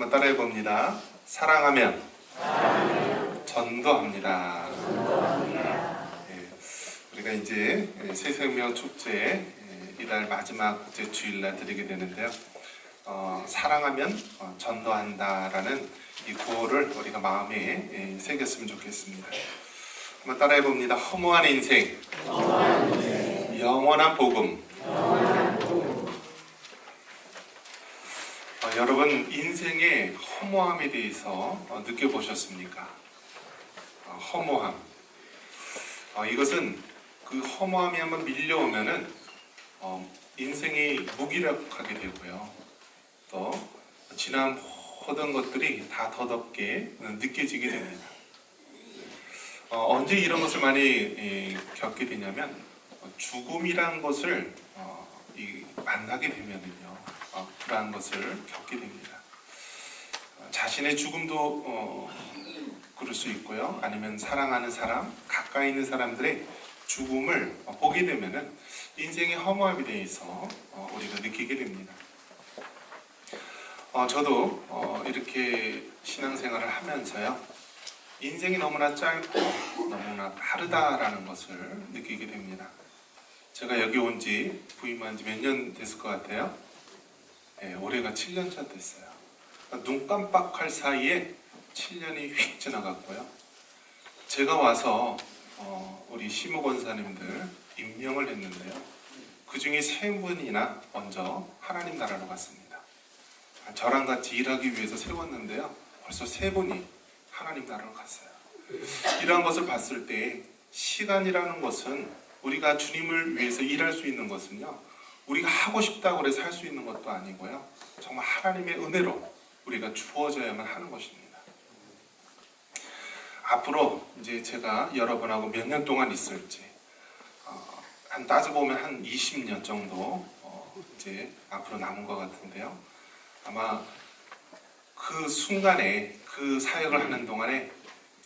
한번 따라해 봅니다. 사랑하면 전도합니다. 예, 우리가 이제 새생명 축제 이달 마지막 국제 주일날 드리게 되는데요. 사랑하면 전도한다라는 이 구호를 우리가 마음에 새겼으면 좋겠습니다. 한번 따라해 봅니다. 허무한 인생, 영원한 복음. 여러분, 인생의 허무함에 대해서 느껴보셨습니까? 허무함. 이것은 그 허무함이 한번 밀려오면은 인생이 무기력하게 되고요. 또 지난 모든 것들이 다 더덥게 느껴지게 됩니다. 언제 이런 것을 많이 겪게 되냐면 죽음이란 것을 만나게 되면은요. 그러한 것을 겪게 됩니다. 자신의 죽음도 그럴 수 있고요. 아니면 사랑하는 사람, 가까이 있는 사람들의 죽음을 보게 되면은 인생의 허무함에 대해서 우리가 느끼게 됩니다. 저도 이렇게 신앙생활을 하면서요. 인생이 너무나 짧고 너무나 다르다라는 것을 느끼게 됩니다. 제가 여기 온 지 부임한 지 몇 년 됐을 것 같아요. 네, 올해가 7년차 됐어요. 눈 깜빡할 사이에 7년이 휙 지나갔고요. 제가 와서 우리 시무 권사님들 임명을 했는데요. 그 중에 3분이나 먼저 하나님 나라로 갔습니다. 저랑 같이 일하기 위해서 세웠는데요. 벌써 3분이 하나님 나라로 갔어요. 이러한 것을 봤을 때 시간이라는 것은 우리가 주님을 위해서 일할 수 있는 것은요. 우리가 하고 싶다고 해서 할 수 있는 것도 아니고요. 정말 하나님의 은혜로 우리가 주어져야만 하는 것입니다. 앞으로 이제 제가 여러분하고 몇 년 동안 있을지 한 따지고 보면 한 20년 정도 이제 앞으로 남은 것 같은데요. 아마 그 순간에 그 사역을 하는 동안에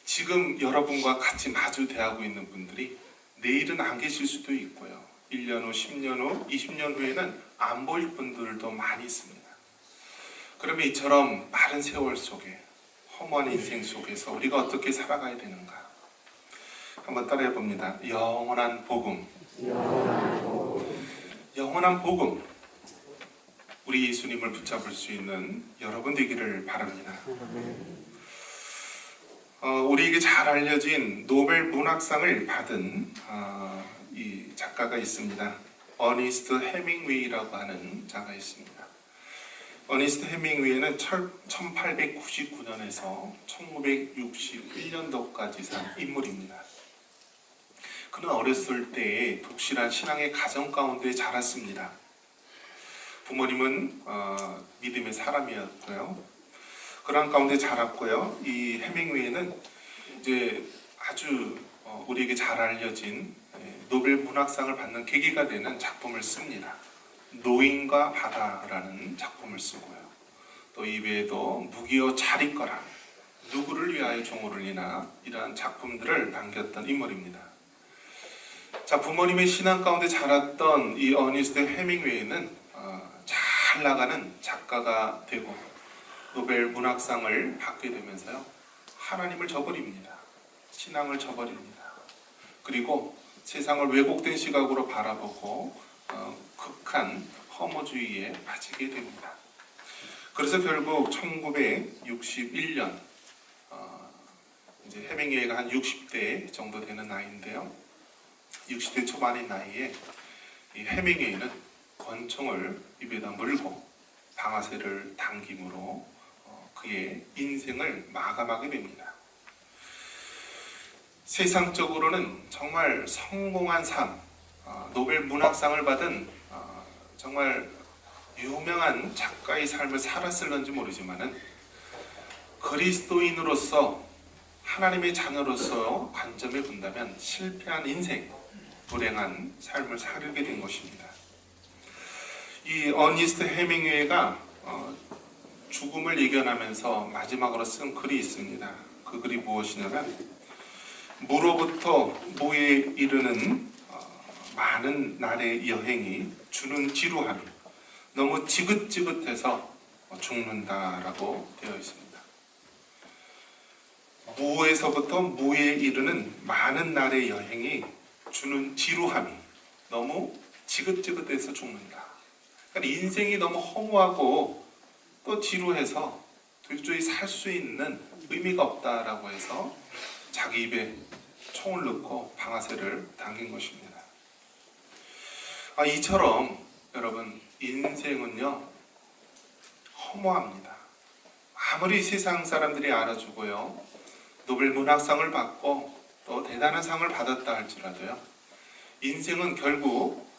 지금 여러분과 같이 마주 대하고 있는 분들이 내일은 안 계실 수도 있고요. 1년 후, 10년 후, 20년 후에는 안 보일 분들도 많이 있습니다. 그러면 이처럼 빠른 세월 속에 허무한 인생 속에서 우리가 어떻게 살아가야 되는가? 한번 따라해 봅니다. 영원한 복음. 영원한 복음. 우리 예수님을 붙잡을 수 있는 여러분 되기를 바랍니다. 우리에게 잘 알려진 노벨 문학상을 받은 이 작가가 있습니다. 어니스트 해밍웨이라고 하는 작가가 있습니다. 어니스트 해밍웨이는 1899년에서 1961년도까지 산 인물입니다. 그는 어렸을 때에 독실한 신앙의 가정 가운데 자랐습니다. 부모님은 믿음의 사람이었고요. 그런 가운데 자랐고요. 이 해밍웨이는 이제 아주 우리에게 잘 알려진 노벨 문학상을 받는 계기가 되는 작품을 씁니다. 노인과 바다라는 작품을 쓰고요. 또 이외에도 무기여 잘 있거라, 누구를 위하여 종을 울리나, 이러한 작품들을 남겼던 인물입니다. 자, 부모님의 신앙 가운데 자랐던 이 어니스트 해밍웨이는 잘 나가는 작가가 되고 노벨 문학상을 받게 되면서요. 하나님을 저버립니다. 신앙을 저버립니다. 그리고 세상을 왜곡된 시각으로 바라보고 극한 허무주의에 빠지게 됩니다. 그래서 결국 1961년 이제 해밍웨이가 한 60대 정도 되는 나이인데요. 60대 초반의 나이에 이 해밍웨이는 권총을 입에다 물고 방아쇠를 당김으로 그의 인생을 마감하게 됩니다. 세상적으로는 정말 성공한 삶, 노벨 문학상을 받은 정말 유명한 작가의 삶을 살았을런지 모르지만은 그리스도인으로서 하나님의 자녀로서 관점에 본다면 실패한 인생, 불행한 삶을 살게 된 것입니다. 이 어니스트 해밍웨이가 죽음을 예견하면서 마지막으로 쓴 글이 있습니다. 그 글이 무엇이냐면 무로부터 무에 이르는 많은 날의 여행이 주는 지루함이 너무 지긋지긋해서 죽는다라고 되어 있습니다. 무에서부터 무에 이르는 많은 날의 여행이 주는 지루함이 너무 지긋지긋해서 죽는다. 그러니까 인생이 너무 허무하고 또 지루해서 도저히 살 수 있는 의미가 없다라고 해서 자기 입에 총을 넣고 방아쇠를 당긴 것입니다. 이처럼 여러분 인생은요 허무합니다. 아무리 세상 사람들이 알아주고요 노벨 문학상을 받고 또 대단한 상을 받았다 할지라도요 인생은 결국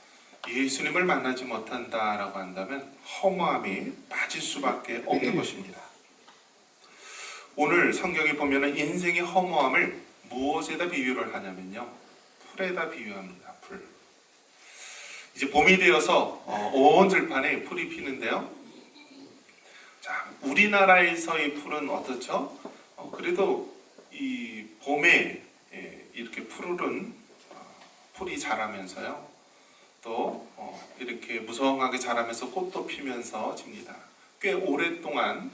예수님을 만나지 못한다라고 한다면 허무함이 빠질 수밖에 없는 것입니다. 오늘 성경에 보면 인생의 허무함을 무엇에다 비유를 하냐면요 풀에다 비유합니다. 풀. 이제 봄이 되어서 온 들판에 풀이 피는데요. 자, 우리나라에서의 풀은 어떻죠? 그래도 이 봄에 이렇게 푸르른 풀이 자라면서요. 또 이렇게 무성하게 자라면서 꽃도 피면서 집니다. 꽤 오랫동안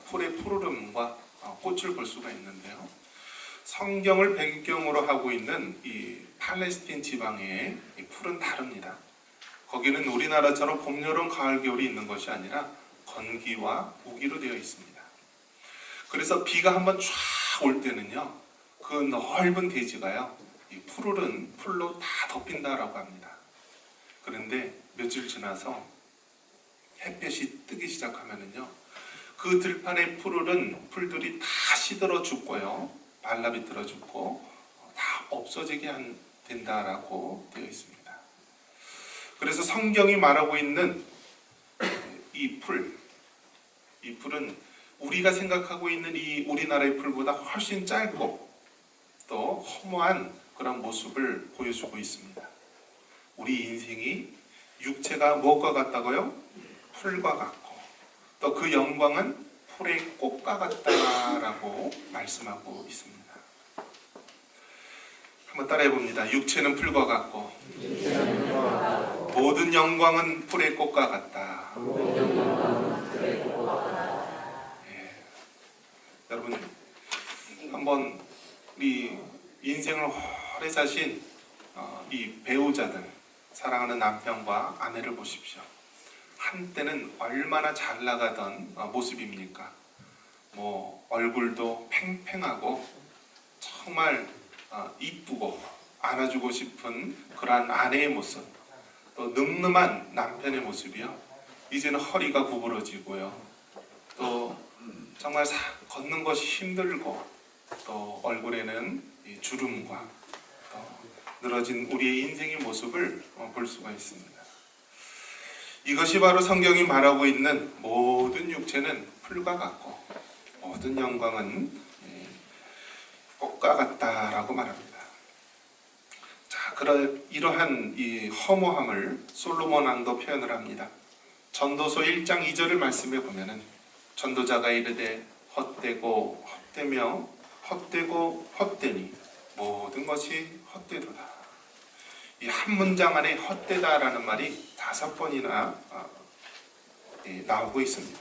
풀의 푸르름과 꽃을 볼 수가 있는데요. 성경을 배경으로 하고 있는 이 팔레스틴 지방의 이 풀은 다릅니다. 거기는 우리나라처럼 봄, 여름, 가을, 겨울이 있는 것이 아니라 건기와 우기로 되어 있습니다. 그래서 비가 한번 쫙 올 때는요, 그 넓은 대지가요, 이 푸르른 풀로 다 덮인다라고 합니다. 그런데 며칠 지나서 햇볕이 뜨기 시작하면은요, 그 들판에 푸르른 풀들이 다 시들어 죽고요, 발라비틀어 죽고 다 없어지게 된다라고 되어 있습니다. 그래서 성경이 말하고 있는 이 풀은 우리가 생각하고 있는 이 우리나라의 풀보다 훨씬 짧고 또 허무한 그런 모습을 보여주고 있습니다. 우리 인생이 육체가 무엇과 같다고요? 풀과 같고 또 그 영광은 풀의 꽃과 같다라고 말씀하고 있습니다. 한번 따라해 봅니다. 육체는 풀과 같고 모든 영광은 풀의 꽃과 같다. 여러분 한번 우리 인생을 오래 사신 이 배우자들, 사랑하는 남편과 아내를 보십시오. 한때는 얼마나 잘 나가던 모습입니까? 얼굴도 팽팽하고 정말 이쁘고 안아주고 싶은 그러한 아내의 모습, 또 늠름한 남편의 모습이요, 이제는 허리가 구부러지고요, 또 정말 걷는 것이 힘들고 또 얼굴에는 이 주름과 또 늘어진 우리의 인생의 모습을 볼 수가 있습니다. 이것이 바로 성경이 말하고 있는 모든 육체는 풀과 같고 모든 영광은 꽃과 같다라고 말합니다. 자, 이러한 이 허무함을 솔로몬 왕도 표현을 합니다. 전도서 1장 2절을 말씀해 보면은 전도자가 이르되 헛되고 헛되며 헛되고 헛되니 모든 것이 헛되도다. 이 한 문장 안에 헛되다라는 말이 5번이나 나오고 있습니다.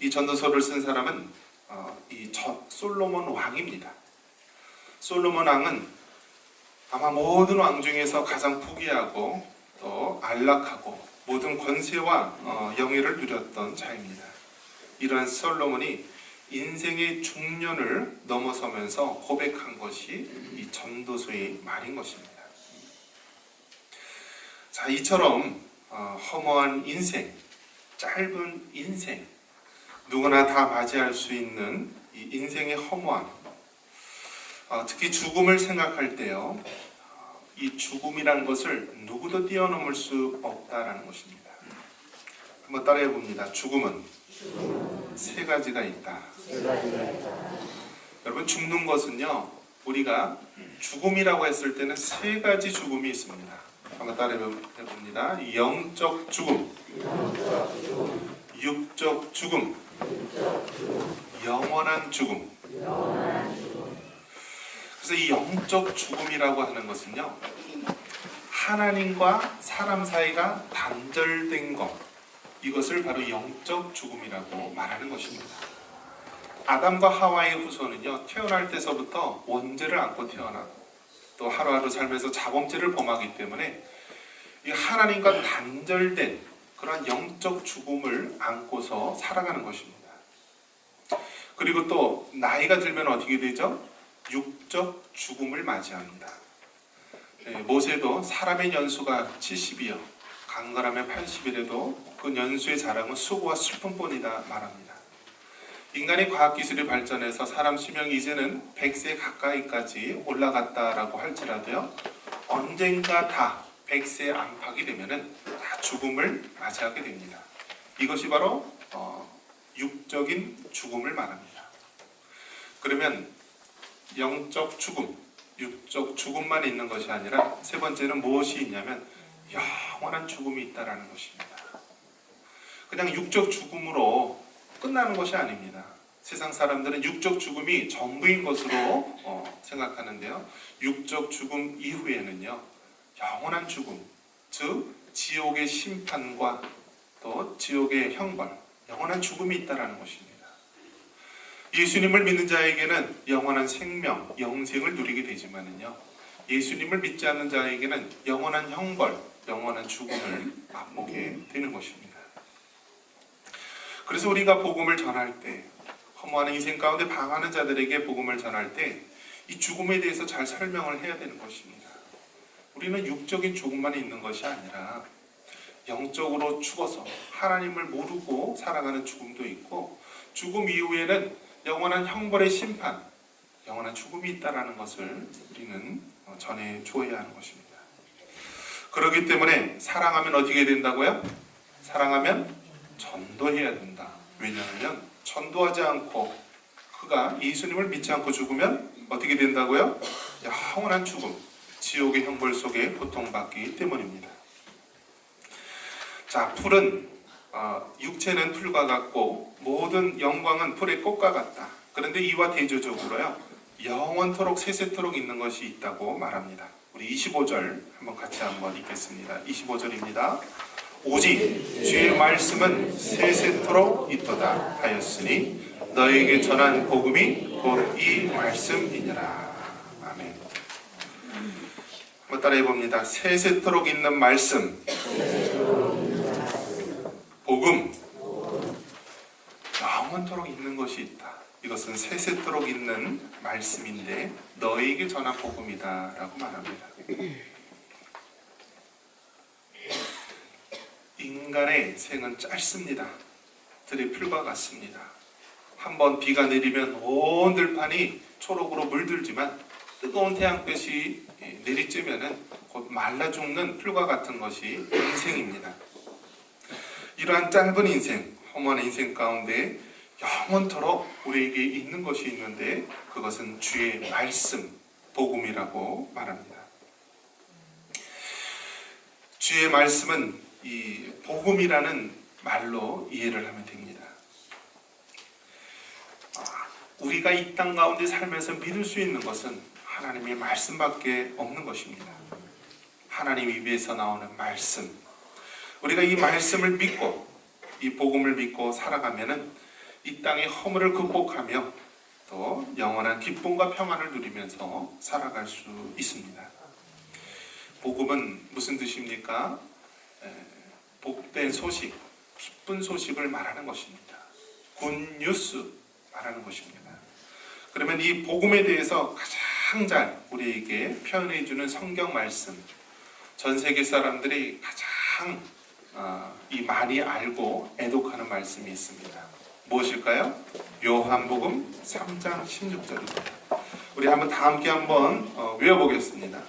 이 전도서를 쓴 사람은 솔로몬 왕입니다. 솔로몬 왕은 아마 모든 왕 중에서 가장 부귀하고 또 안락하고 모든 권세와 영예를 누렸던 자입니다. 이러한 솔로몬이 인생의 중년을 넘어서면서 고백한 것이 이 전도서의 말인 것입니다. 자, 이처럼 허무한 인생, 짧은 인생, 누구나 다 맞이할 수 있는 이 인생의 허무함, 특히 죽음을 생각할 때요, 이 죽음이라는 것을 누구도 뛰어넘을 수 없다라는 것입니다. 한번 따라해 봅니다. 죽음은 세 가지가 있다. 여러분, 죽는 것은요, 우리가 죽음이라고 했을 때는 세 가지 죽음이 있습니다. 한번 따라해 봅니다. 영적 죽음, 육적 죽음, 영원한 죽음. 그래서 이 영적 죽음이라고 하는 것은요, 하나님과 사람 사이가 단절된 것, 이것을 바로 영적 죽음이라고 말하는 것입니다. 아담과 하와의 후손은요, 태어날 때서부터 원죄를 안고 태어나고 또 하루하루 살면서 자범죄를 범하기 때문에 이 하나님과 단절된 그런 영적 죽음을 안고서 살아가는 것입니다. 그리고 또 나이가 들면 어떻게 되죠? 육적 죽음을 맞이합니다. 모세도 사람의 연수가 70이요 강건하면 80이라도 그 연수의 자랑은 수고와 슬픔뿐이다 말합니다. 인간의 과학기술이 발전해서 사람 수명이 이제는 100세 가까이까지 올라갔다라고 할지라도요, 언젠가 다 100세 안팎이 되면은 다 죽음을 맞이하게 됩니다. 이것이 바로 육적인 죽음을 말합니다. 그러면 영적 죽음, 육적 죽음만 있는 것이 아니라 세 번째는 무엇이 있냐면 영원한 죽음이 있다라는 것입니다. 그냥 육적 죽음으로 끝나는 것이 아닙니다. 세상 사람들은 육적 죽음이 전부인 것으로 생각하는데요. 육적 죽음 이후에는요, 영원한 죽음, 즉 지옥의 심판과 또 지옥의 형벌, 영원한 죽음이 있다라는 것입니다. 예수님을 믿는 자에게는 영원한 생명, 영생을 누리게 되지만은요, 예수님을 믿지 않는 자에게는 영원한 형벌, 영원한 죽음을 맛보게 되는 것입니다. 그래서 우리가 복음을 전할 때, 허무한 인생 가운데 방황하는 자들에게 복음을 전할 때 이 죽음에 대해서 잘 설명을 해야 되는 것입니다. 우리는 육적인 죽음만 있는 것이 아니라 영적으로 죽어서 하나님을 모르고 살아가는 죽음도 있고, 죽음 이후에는 영원한 형벌의 심판, 영원한 죽음이 있다는 것을 우리는 전해 주어야 하는 것입니다. 그렇기 때문에 사랑하면 어떻게 된다고요? 사랑하면 전도해야 된다. 왜냐하면 전도하지 않고 그가 예수님을 믿지 않고 죽으면 어떻게 된다고요? 영원한 죽음, 지옥의 형벌 속에 고통받기 때문입니다. 자, 풀은 육체는 풀과 같고 모든 영광은 풀의 꽃과 같다. 그런데 이와 대조적으로요, 영원토록 세세토록 있는 것이 있다고 말합니다. 우리 25절 한번 읽겠습니다. 25절입니다. 오직 주의 말씀은 세세토록 있도다 하였으니 너에게 전한 복음이 곧 이 말씀이니라. 아멘. 한번 따라해 봅니다. 세세토록 있는 말씀, 복음, 영원토록 있는 것이 있다. 이것은 세세토록 있는 말씀인데 너에게 전한 복음이다 라고 말합니다. 인간의 생은 짧습니다. 들의 풀과 같습니다. 한번 비가 내리면 온 들판이 초록으로 물들지만 뜨거운 태양볕이 내리쬐면은 곧 말라 죽는 풀과 같은 것이 인생입니다. 이러한 짧은 인생, 허무한 인생 가운데 영원토록 우리에게 있는 것이 있는데 그것은 주의 말씀, 복음이라고 말합니다. 주의 말씀은 이 복음이라는 말로 이해를 하면 됩니다. 우리가 이 땅 가운데 살면서 믿을 수 있는 것은 하나님의 말씀밖에 없는 것입니다. 하나님 입에서 나오는 말씀, 우리가 이 말씀을 믿고 이 복음을 믿고 살아가면은 이 땅의 허물을 극복하며 또 영원한 기쁨과 평안을 누리면서 살아갈 수 있습니다. 복음은 무슨 뜻입니까? 복된 소식, 기쁜 소식을 말하는 것입니다. 굿뉴스 말하는 것입니다. 그러면 이 복음에 대해서 가장 잘 우리에게 표현해 주는 성경 말씀, 전 세계 사람들이 가장 이 많이 알고 애독하는 말씀이 있습니다. 무엇일까요? 요한복음 3장 16절입니다. 우리 한번 다 함께 한번 외워보겠습니다.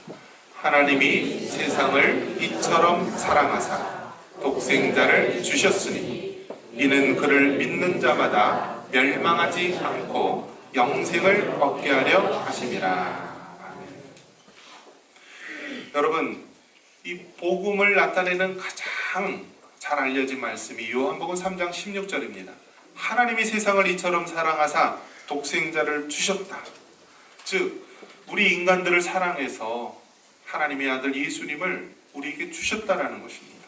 하나님이 세상을 이처럼 사랑하사 독생자를 주셨으니 이는 그를 믿는 자마다 멸망하지 않고 영생을 얻게 하려 하심이라. 아멘. 여러분, 이 복음을 나타내는 가장 잘 알려진 말씀이 요한복음 3장 16절입니다. 하나님이 세상을 이처럼 사랑하사 독생자를 주셨다. 즉 우리 인간들을 사랑해서 하나님의 아들 예수님을 우리에게 주셨다라는 것입니다.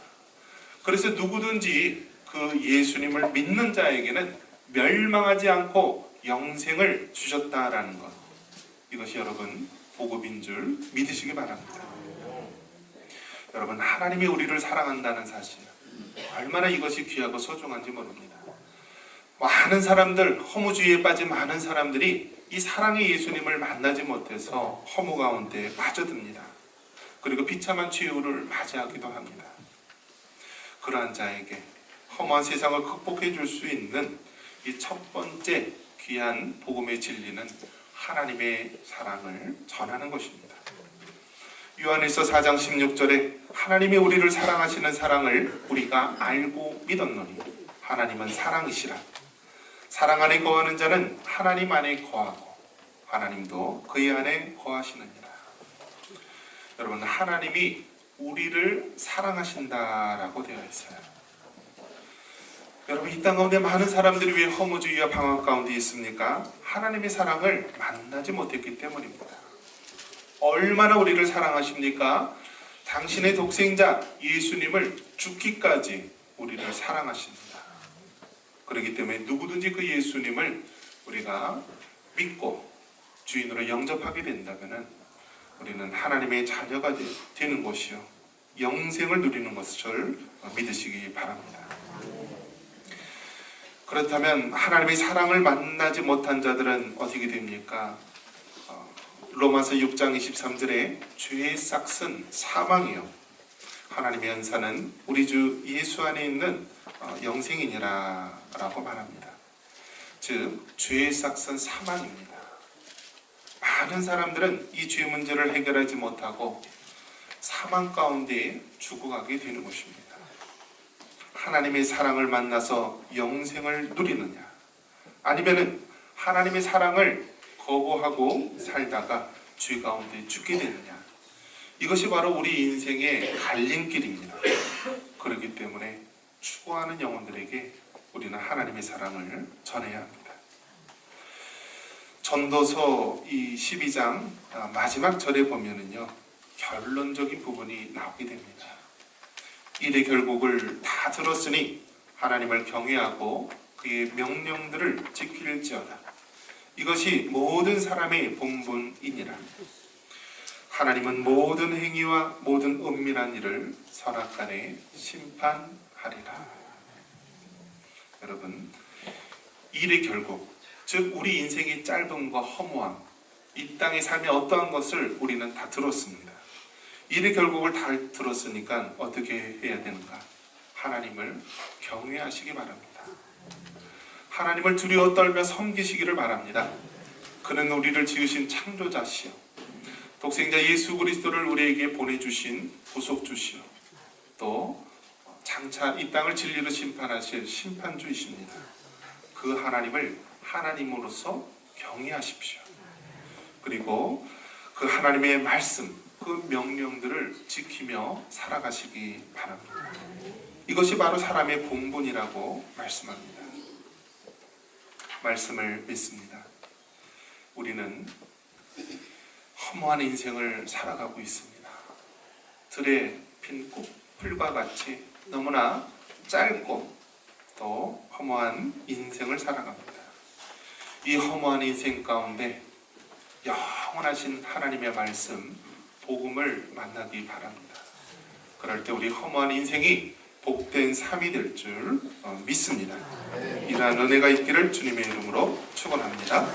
그래서 누구든지 그 예수님을 믿는 자에게는 멸망하지 않고 영생을 주셨다라는 것, 이것이 여러분 복음인 줄 믿으시기 바랍니다. 여러분, 하나님이 우리를 사랑한다는 사실, 얼마나 이것이 귀하고 소중한지 모릅니다. 많은 사람들, 허무주의에 빠진 많은 사람들이 이 사랑의 예수님을 만나지 못해서 허무 가운데 빠져듭니다. 그리고 비참한 최후를 맞이하기도 합니다. 그러한 자에게 험한 세상을 극복해 줄 수 있는 이 첫 번째 귀한 복음의 진리는 하나님의 사랑을 전하는 것입니다. 요한일서 4장 16절에 하나님이 우리를 사랑하시는 사랑을 우리가 알고 믿었노니 하나님은 사랑이시라. 사랑 안에 거하는 자는 하나님 안에 거하고 하나님도 그의 안에 거하시느니라. 여러분, 하나님이 우리를 사랑하신다라고 되어 있어요. 여러분, 이 땅 가운데 많은 사람들이 왜 허무주의와 방황 가운데 있습니까? 하나님의 사랑을 만나지 못했기 때문입니다. 얼마나 우리를 사랑하십니까? 당신의 독생자 예수님을 죽기까지 우리를 사랑하십니다. 그렇기 때문에 누구든지 그 예수님을 우리가 믿고 주인으로 영접하게 된다면 우리는 하나님의 자녀가 되는 것이요, 영생을 누리는 것을 믿으시기 바랍니다. 그렇다면 하나님의 사랑을 만나지 못한 자들은 어떻게 됩니까? 로마서 6장 23절에 죄의 싹은 사망이요 하나님의 은사는 우리 주 예수 안에 있는 영생이니라 라고 말합니다. 즉 죄의 싹은 사망입니다. 많은 사람들은 이 죄 문제를 해결하지 못하고 사망 가운데 죽어가게 되는 것입니다. 하나님의 사랑을 만나서 영생을 누리느냐, 아니면은 하나님의 사랑을 거부하고 살다가 죄 가운데 죽게 되느냐, 이것이 바로 우리 인생의 갈림길입니다. 그렇기 때문에 추구하는 영혼들에게 우리는 하나님의 사랑을 전해야 합니다. 전도서 이 12장 마지막 절에 보면은요, 결론적인 부분이 나오게 됩니다. 일의 결국을 다 들었으니 하나님을 경외하고 그의 명령들을 지킬지어다. 이것이 모든 사람의 본분이니라. 하나님은 모든 행위와 모든 은밀한 일을 선악간에 심판하리라. 여러분, 일의 결국, 즉 우리 인생의 짧음과 허무함, 이 땅의 삶의 어떠한 것을 우리는 다 들었습니다. 일의 결국을 다 들었으니까 어떻게 해야 되는가? 하나님을 경외하시기 바랍니다. 하나님을 두려워 떨며 섬기시기를 바랍니다. 그는 우리를 지으신 창조자시요 독생자 예수 그리스도를 우리에게 보내주신 구속주시요 또 장차 이 땅을 진리로 심판하실 심판주이십니다. 그 하나님을 하나님으로서 경외하십시오. 그리고 그 하나님의 말씀, 그 명령들을 지키며 살아가시기 바랍니다. 이것이 바로 사람의 본분이라고 말씀합니다. 말씀을 믿습니다. 우리는 허무한 인생을 살아가고 있습니다. 들에 핀 꽃풀과 같이 너무나 짧고 또 허무한 인생을 살아갑니다. 이 허무한 인생 가운데 영원하신 하나님의 말씀, 복음을 만나기 바랍니다. 그럴 때 우리 허무한 인생이 복된 삶이 될 줄 믿습니다. 이러한 은혜가 있기를 주님의 이름으로 축원합니다.